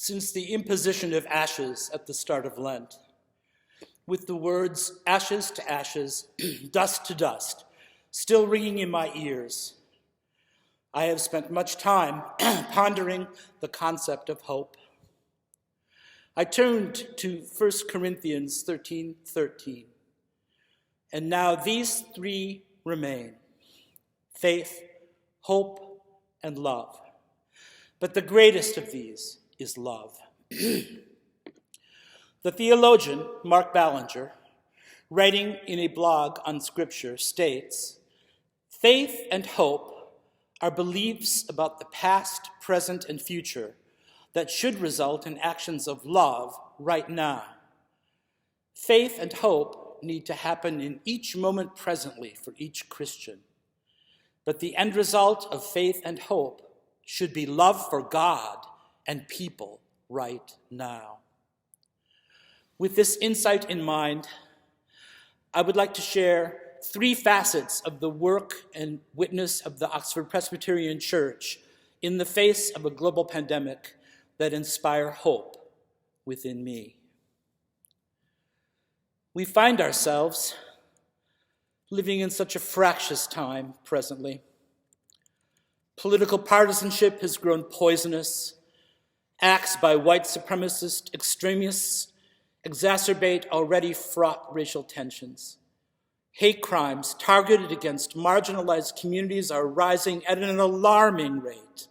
since the imposition of ashes at the start of Lent, with the words ashes to ashes, dust to dust, still ringing in my ears. I have spent much time pondering the concept of hope. I turned to 1 Corinthians 13:13, and now these three remain: faith, hope, and love. But the greatest of these is love. The theologian Mark Ballinger, writing in a blog on Scripture, states, "Faith and hope are beliefs about the past, present, and future that should result in actions of love right now. Faith and hope need to happen in each moment presently for each Christian. But the end result of faith and hope should be love for God and people right now." With this insight in mind, I would like to share three facets of the work and witness of the Oxford Presbyterian Church in the face of a global pandemic that inspire hope within me. We find ourselves living in such a fractious time presently. Political partisanship has grown poisonous. Acts by white supremacist extremists exacerbate already fraught racial tensions. Hate crimes targeted against marginalized communities are rising at an alarming rate,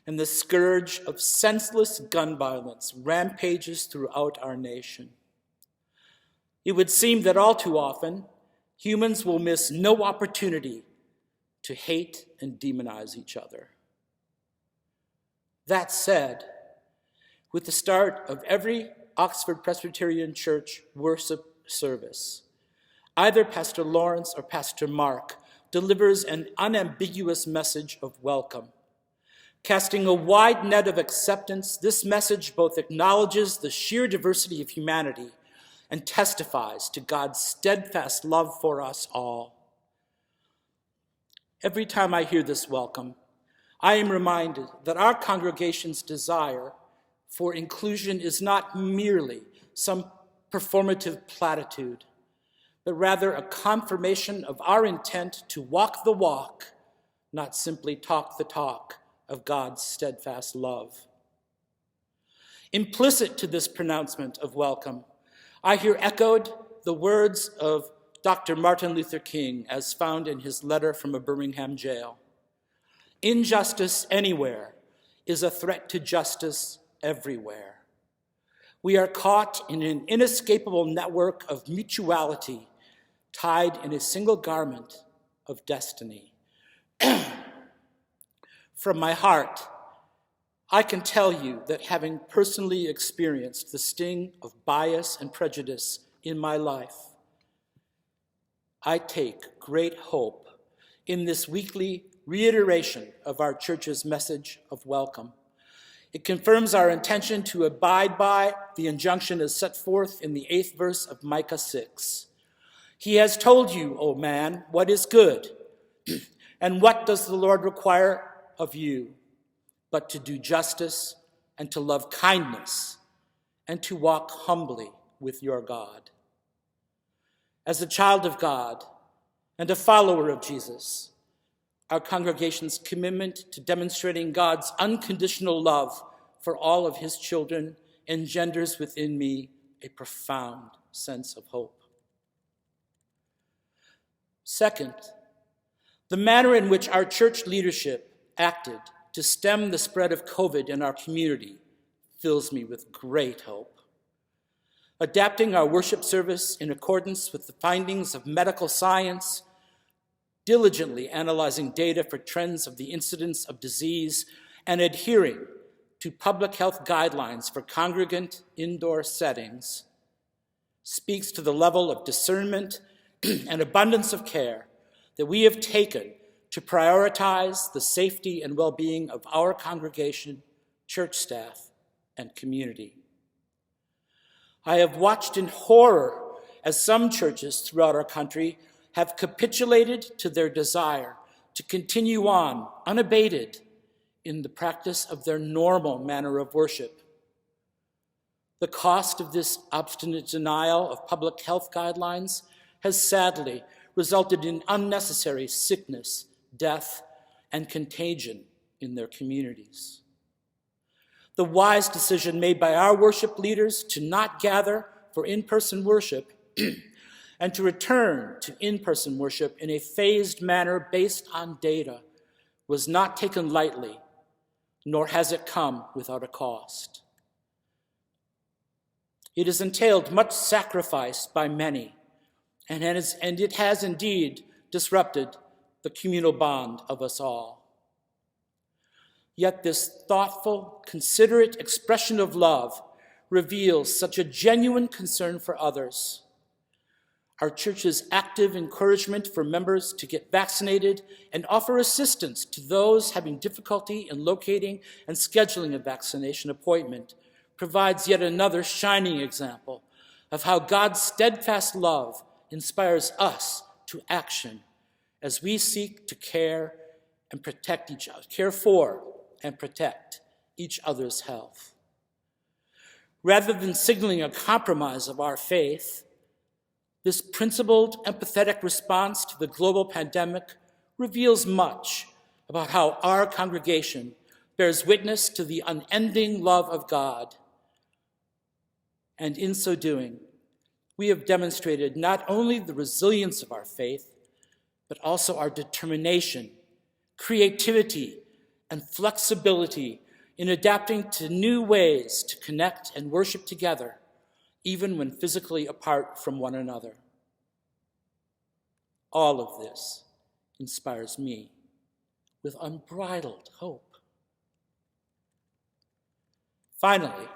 and the scourge of senseless gun violence rampages throughout our nation. It would seem that all too often, humans will miss no opportunity to hate and demonize each other. That said, with the start of every Oxford Presbyterian Church worship service, either Pastor Lawrence or Pastor Mark delivers an unambiguous message of welcome. Casting a wide net of acceptance, this message both acknowledges the sheer diversity of humanity and testifies to God's steadfast love for us all. Every time I hear this welcome, I am reminded that our congregation's desire for inclusion is not merely some performative platitude, but rather a confirmation of our intent to walk the walk, not simply talk the talk of God's steadfast love. Implicit to this pronouncement of welcome, I hear echoed the words of Dr. Martin Luther King as found in his letter from a Birmingham jail. "Injustice anywhere is a threat to justice everywhere. We are caught in an inescapable network of mutuality, tied in a single garment of destiny." From my heart, I can tell you that having personally experienced the sting of bias and prejudice in my life, I take great hope in this weekly reiteration of our church's message of welcome. It confirms our intention to abide by the injunction as set forth in the 8th verse of Micah 6. "He has told you, O man, what is good, and what does the Lord require of you, but to do justice and to love kindness and to walk humbly with your God." As a child of God and a follower of Jesus, our congregation's commitment to demonstrating God's unconditional love for all of his children engenders within me a profound sense of hope. Second, the manner in which our church leadership acted to stem the spread of COVID in our community fills me with great hope. Adapting our worship service in accordance with the findings of medical science, diligently analyzing data for trends of the incidence of disease, and adhering to public health guidelines for congregant indoor settings speaks to the level of discernment and abundance of care that we have taken to prioritize the safety and well-being of our congregation, church staff, and community. I have watched in horror as some churches throughout our country have capitulated to their desire to continue on unabated in the practice of their normal manner of worship, The cost of this obstinate denial of public health guidelines has sadly resulted in unnecessary sickness, death, and contagion in their communities. The wise decision made by our worship leaders to not gather for in-person worship and to return to in-person worship in a phased manner based on data was not taken lightly, nor has it come without a cost. It has entailed much sacrifice by many, and it has indeed disrupted the communal bond of us all. Yet this thoughtful, considerate expression of love reveals such a genuine concern for others. Our church's active encouragement for members to get vaccinated and offer assistance to those having difficulty in locating and scheduling a vaccination appointment provides yet another shining example of how God's steadfast love inspires us to action as we seek to care for and protect each other's health. Rather than signaling a compromise of our faith, this principled, empathetic response to the global pandemic reveals much about how our congregation bears witness to the unending love of God. And in so doing, we have demonstrated not only the resilience of our faith, but also our determination, creativity, and flexibility in adapting to new ways to connect and worship together, even when physically apart from one another. All of this inspires me with unbridled hope. Finally,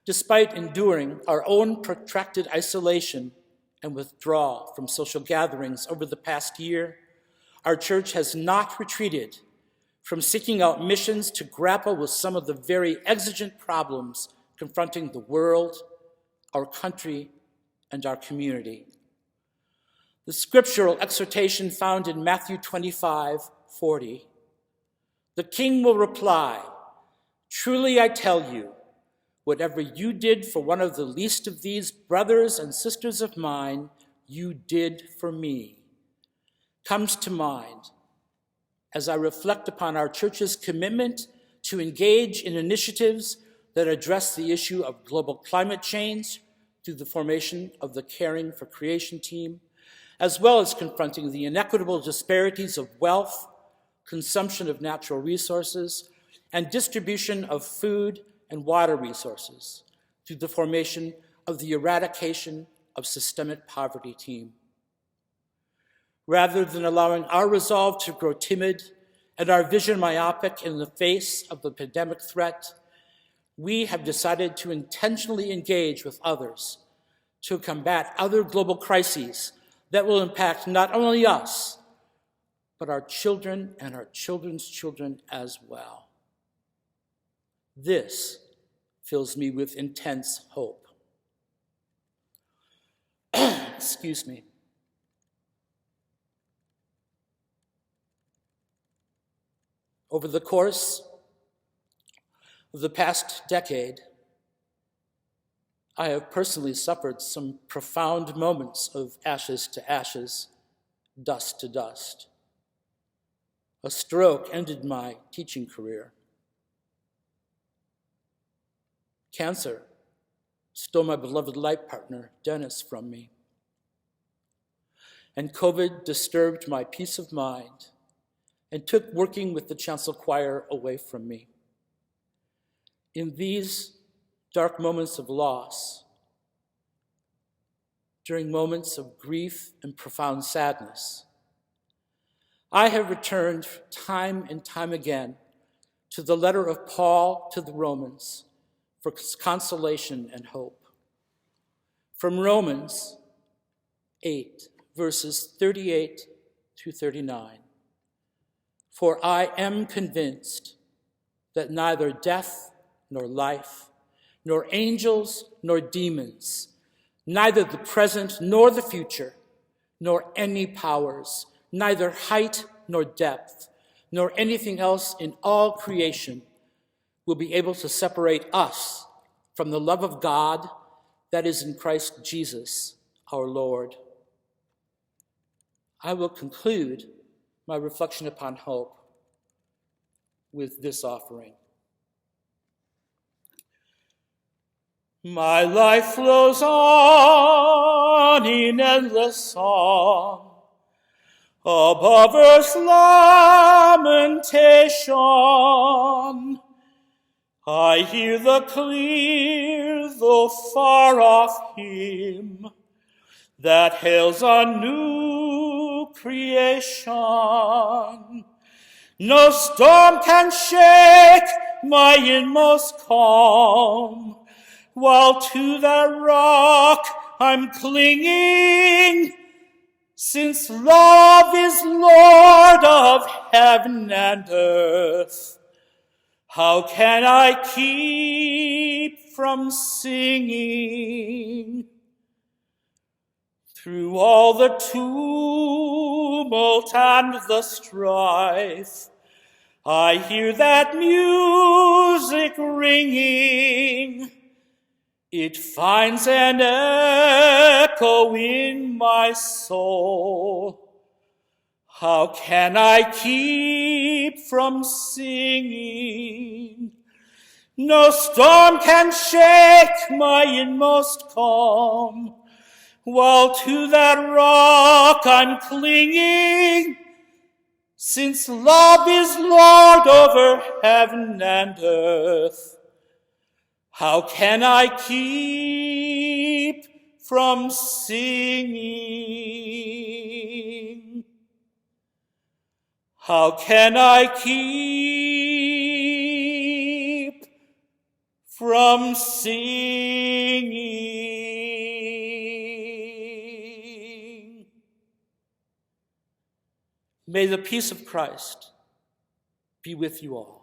despite enduring our own protracted isolation and withdrawal from social gatherings over the past year, our church has not retreated from seeking out missions to grapple with some of the very exigent problems confronting the world, our country, and our community. The scriptural exhortation found in Matthew 25:40, "The king will reply, 'Truly I tell you, whatever you did for one of the least of these brothers and sisters of mine, you did for me,' comes to mind as I reflect upon our church's commitment to engage in initiatives that address the issue of global climate change through the formation of the Caring for Creation team, as well as confronting the inequitable disparities of wealth, consumption of natural resources, and distribution of food and water resources through the formation of the Eradication of Systemic Poverty team. Rather than allowing our resolve to grow timid and our vision myopic in the face of the pandemic threat, we have decided to intentionally engage with others to combat other global crises that will impact not only us, but our children and our children's children as well. This fills me with intense hope. Excuse me. Over the course of the past decade, I have personally suffered some profound moments of ashes to ashes, dust to dust. A stroke ended my teaching career. Cancer stole my beloved life partner, Dennis, from me. And COVID disturbed my peace of mind and took working with the chancel choir away from me. In these dark moments of loss, during moments of grief and profound sadness, I have returned time and time again to the letter of Paul to the Romans for consolation and hope. From Romans 8, verses 38 through 39. "For I am convinced that neither death nor life, nor angels nor demons, neither the present nor the future, nor any powers, neither height nor depth, nor anything else in all creation will be able to separate us from the love of God that is in Christ Jesus our Lord. I will conclude my reflection upon hope with this offering. My life flows on in endless song, above earth's lamentation. I hear the clear, though far-off hymn that hails a new creation. No storm can shake my inmost calm, while to that rock I'm clinging, since love is Lord of heaven and earth. How can I keep from singing? Through all the tumult and the strife, I hear that music ringing. It finds an echo in my soul. How can I keep from singing? No storm can shake my inmost calm, while to that rock I'm clinging, since love is Lord over heaven and earth. How can I keep from singing? How can I keep from singing? May the peace of Christ be with you all.